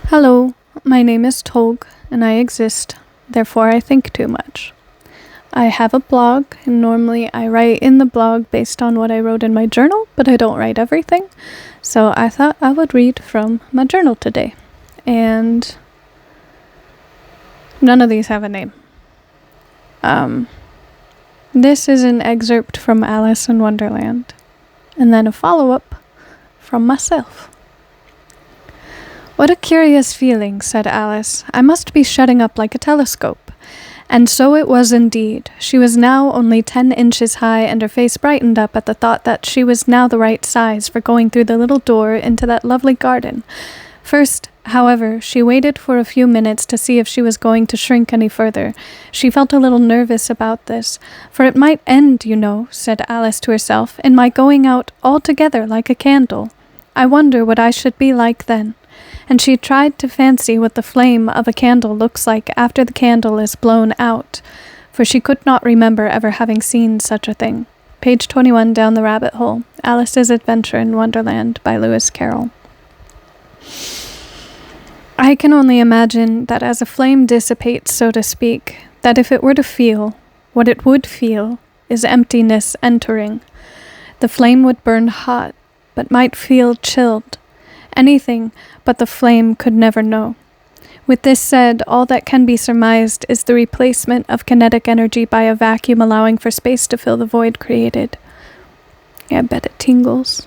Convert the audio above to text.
Hello, my name is Tog, and I exist, therefore I think too much. I have a blog, and normally I write in the blog based on what I wrote in my journal, but I don't write everything, so I thought I would read from my journal today. And none of these have a name. This is an excerpt from Alice in Wonderland, and then a follow-up from myself. "What a curious feeling," said Alice. "I must be shutting up like a telescope." And so it was indeed. She was now only 10 inches high, and her face brightened up at the thought that she was now the right size for going through the little door into that lovely garden. First, however, she waited for a few minutes to see if she was going to shrink any further. She felt a little nervous about this, for it might end, you know, said Alice to herself, in my going out altogether like a candle. I wonder what I should be like then. And she tried to fancy what the flame of a candle looks like after the candle is blown out, for she could not remember ever having seen such a thing. Page 21 down the rabbit hole. Alice's Adventure in Wonderland by Lewis Carroll. I can only imagine that as a flame dissipates, so to speak, that if it were to feel, what it would feel is emptiness entering. The flame would burn hot, but might feel chilled. Anything but the flame could never know. With this said, all that can be surmised is the replacement of kinetic energy by a vacuum allowing for space to fill the void created. I bet it tingles.